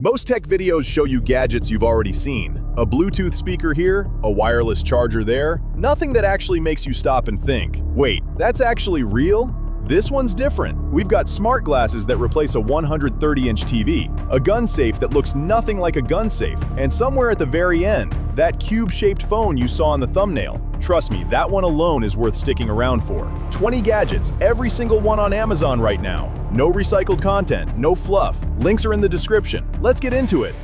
Most tech videos show you gadgets you've already seen. A Bluetooth speaker here, a wireless charger there, nothing that actually makes you stop and think, wait, that's actually real? This one's different. We've got smart glasses that replace a 130-inch TV, a gun safe that looks nothing like a gun safe, and somewhere at the very end, that cube-shaped phone you saw in the thumbnail. Trust me, that one alone is worth sticking around for. 20 gadgets, every single one on Amazon right now. No recycled content, no fluff. Links are in the description. Let's get into it.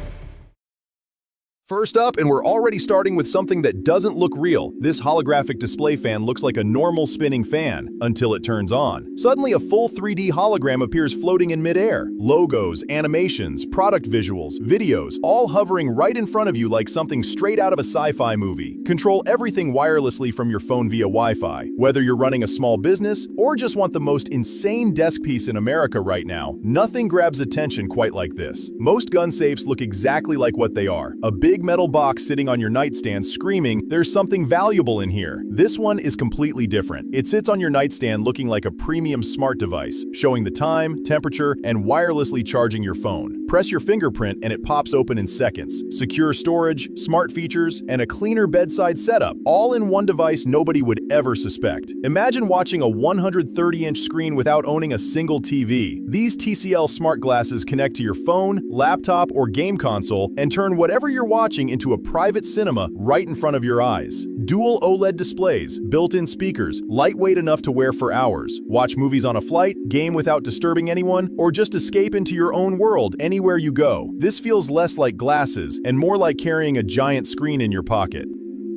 First up, and we're already starting with something that doesn't look real. This holographic display fan looks like a normal spinning fan until it turns on. Suddenly, a full 3D hologram appears floating in midair. Logos, animations, product visuals, videos, all hovering right in front of you like something straight out of a sci-fi movie. Control everything wirelessly from your phone via Wi-Fi. Whether you're running a small business or just want the most insane desk piece in America right now, nothing grabs attention quite like this. Most gun safes look exactly like what they are. A big metal box sitting on your nightstand screaming, "There's something valuable in here." This one is completely different. It sits on your nightstand looking like a premium smart device, showing the time, temperature, and wirelessly charging your phone. Press your fingerprint and it pops open in seconds. Secure storage, smart features, and a cleaner bedside setup, all in one device nobody would ever suspect. Imagine watching a 130-inch screen without owning a single TV. These TCL Smart Glasses connect to your phone, laptop, or game console and turn whatever you're watching into a private cinema right in front of your eyes. Dual OLED displays, built-in speakers, lightweight enough to wear for hours. Watch movies on a flight, game without disturbing anyone, or just escape into your own world anywhere you go. This feels less like glasses and more like carrying a giant screen in your pocket.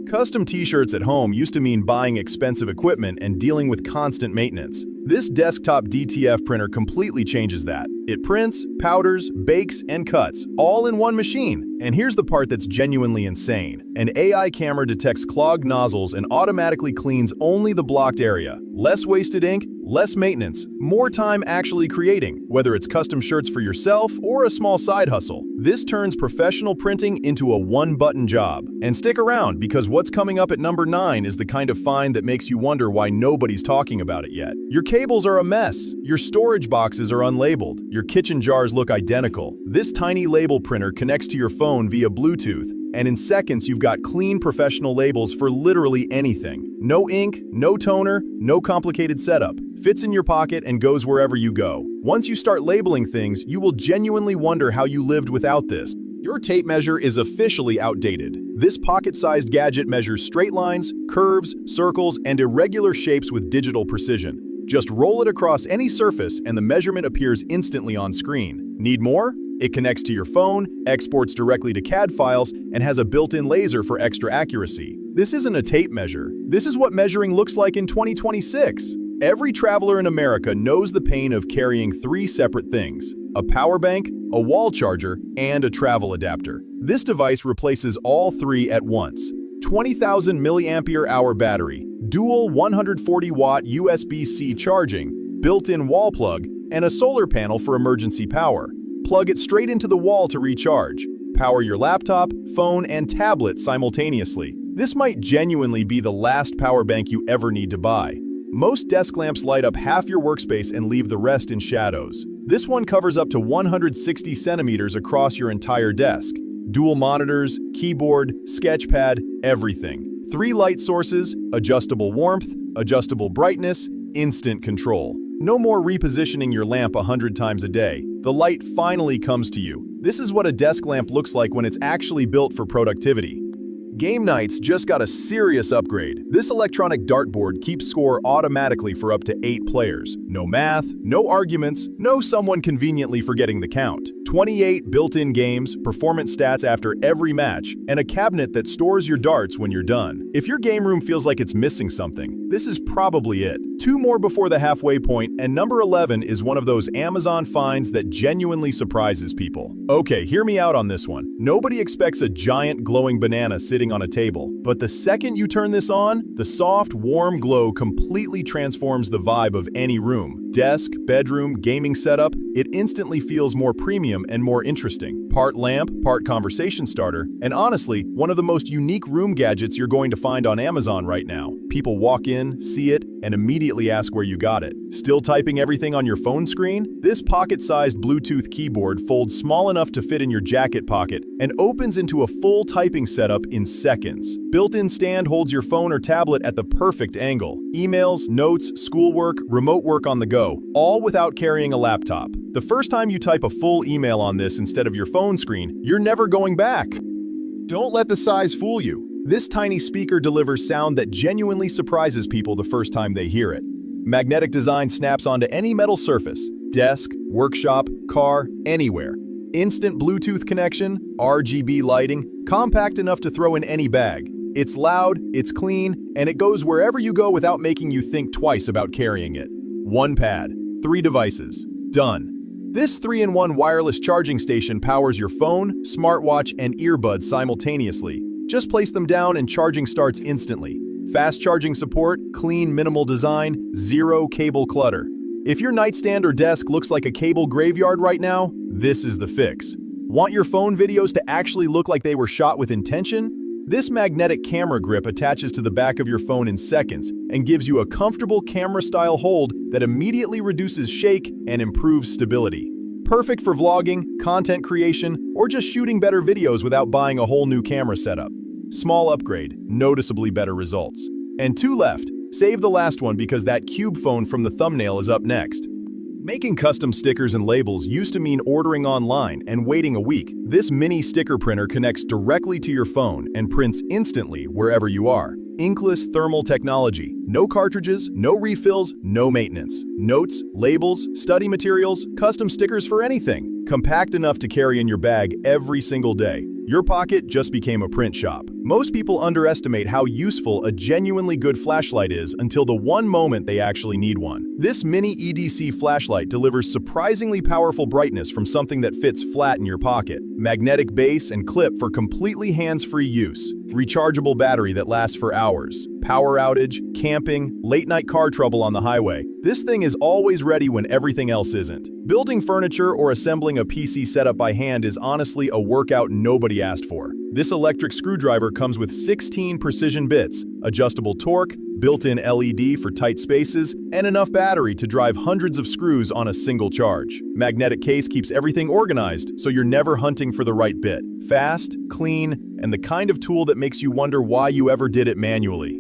Custom t-shirts at home used to mean buying expensive equipment and dealing with constant maintenance. This desktop DTF printer completely changes that. It prints, powders, bakes, and cuts, all in one machine. And here's the part that's genuinely insane. An AI camera detects clogged nozzles and automatically cleans only the blocked area. Less wasted ink, less maintenance, more time actually creating, whether it's custom shirts for yourself or a small side hustle. This turns professional printing into a one-button job. And stick around, because what's coming up at number 9 is the kind of find that makes you wonder why nobody's talking about it yet. Your cables are a mess. Your storage boxes are unlabeled. Your kitchen jars look identical. This tiny label printer connects to your phone via Bluetooth, and in seconds you've got clean professional labels for literally anything. No ink, no toner, no complicated setup. Fits in your pocket and goes wherever you go. Once you start labeling things, you will genuinely wonder how you lived without this. Your tape measure is officially outdated. This pocket-sized gadget measures straight lines, curves, circles, and irregular shapes with digital precision. Just roll it across any surface and the measurement appears instantly on screen. Need more? It connects to your phone, exports directly to CAD files, and has a built-in laser for extra accuracy. This isn't a tape measure. This is what measuring looks like in 2026. Every traveler in America knows the pain of carrying 3 separate things: a power bank, a wall charger, and a travel adapter. This device replaces all 3 at once. 20,000 milliampere-hour battery, dual 140-watt USB-C charging, built-in wall plug, and a solar panel for emergency power. Plug it straight into the wall to recharge. Power your laptop, phone, and tablet simultaneously. This might genuinely be the last power bank you ever need to buy. Most desk lamps light up half your workspace and leave the rest in shadows. This one covers up to 160 centimeters across your entire desk. Dual monitors, keyboard, sketchpad, everything. 3 light sources, adjustable warmth, adjustable brightness, instant control. No more repositioning your lamp 100 times a day. The light finally comes to you. This is what a desk lamp looks like when it's actually built for productivity. Game nights just got a serious upgrade. This electronic dartboard keeps score automatically for up to 8 players. No math, no arguments, no someone conveniently forgetting the count. 28 built-in games, performance stats after every match, and a cabinet that stores your darts when you're done. If your game room feels like it's missing something, this is probably it. 2 more before the halfway point, and number 11 is one of those Amazon finds that genuinely surprises people. Okay, hear me out on this one. Nobody expects a giant glowing banana sitting on a table, but the second you turn this on, the soft, warm glow completely transforms the vibe of any room. Desk, bedroom, gaming setup, it instantly feels more premium and more interesting. Part lamp, part conversation starter, and honestly, one of the most unique room gadgets you're going to find on Amazon right now. People walk in, see it, and immediately ask where you got it. Still typing everything on your phone screen? This pocket-sized Bluetooth keyboard folds small enough to fit in your jacket pocket and opens into a full typing setup in seconds. Built-in stand holds your phone or tablet at the perfect angle. Emails, notes, schoolwork, remote work on the go, all without carrying a laptop. The first time you type a full email on this instead of your phone screen, you're never going back. Don't let the size fool you. This tiny speaker delivers sound that genuinely surprises people the first time they hear it. Magnetic design snaps onto any metal surface, desk, workshop, car, anywhere. Instant Bluetooth connection, RGB lighting, compact enough to throw in any bag. It's loud, it's clean, and it goes wherever you go without making you think twice about carrying it. One pad, 3 devices, done. This 3-in-1 wireless charging station powers your phone, smartwatch, and earbuds simultaneously. Just place them down and charging starts instantly. Fast charging support, clean, minimal design, zero cable clutter. If your nightstand or desk looks like a cable graveyard right now, this is the fix. Want your phone videos to actually look like they were shot with intention? This magnetic camera grip attaches to the back of your phone in seconds and gives you a comfortable camera-style hold that immediately reduces shake and improves stability. Perfect for vlogging, content creation, or just shooting better videos without buying a whole new camera setup. Small upgrade, noticeably better results. And 2 left. Save the last one because that cube phone from the thumbnail is up next. Making custom stickers and labels used to mean ordering online and waiting a week. This mini sticker printer connects directly to your phone and prints instantly wherever you are. Inkless thermal technology. No cartridges, no refills, no maintenance. Notes, labels, study materials, custom stickers for anything. Compact enough to carry in your bag every single day. Your pocket just became a print shop. Most people underestimate how useful a genuinely good flashlight is until the one moment they actually need one. This mini EDC flashlight delivers surprisingly powerful brightness from something that fits flat in your pocket. Magnetic base and clip for completely hands-free use. Rechargeable battery that lasts for hours. Power outage, camping, late-night car trouble on the highway. This thing is always ready when everything else isn't. Building furniture or assembling a PC setup by hand is honestly a workout nobody asked for. This electric screwdriver comes with 16 precision bits, adjustable torque, built-in LED for tight spaces, and enough battery to drive hundreds of screws on a single charge. Magnetic case keeps everything organized, so you're never hunting for the right bit. Fast, clean, and the kind of tool that makes you wonder why you ever did it manually.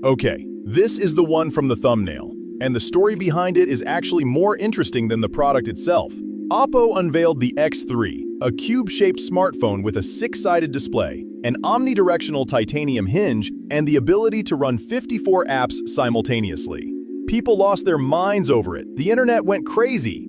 Okay, this is the one from the thumbnail, and the story behind it is actually more interesting than the product itself. OPPO unveiled the X3, a cube-shaped smartphone with a 6-sided display, an omnidirectional titanium hinge, and the ability to run 54 apps simultaneously. People lost their minds over it. The internet went crazy.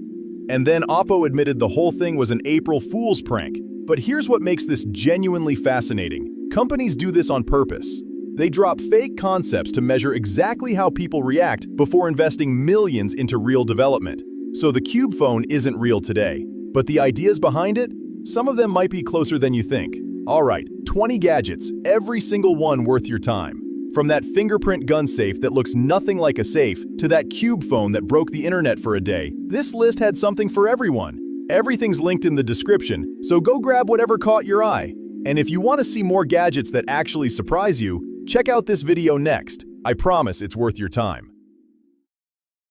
And then OPPO admitted the whole thing was an April Fool's prank. But here's what makes this genuinely fascinating. Companies do this on purpose. They drop fake concepts to measure exactly how people react before investing millions into real development. So the Cube phone isn't real today, but the ideas behind it, some of them might be closer than you think. All right, 20 gadgets, every single one worth your time. From that Fingerprint Gun Safe that looks nothing like a safe to that Cube phone that broke the internet for a day, this list had something for everyone. Everything's linked in the description, so go grab whatever caught your eye. And if you want to see more gadgets that actually surprise you, check out this video next. I promise it's worth your time.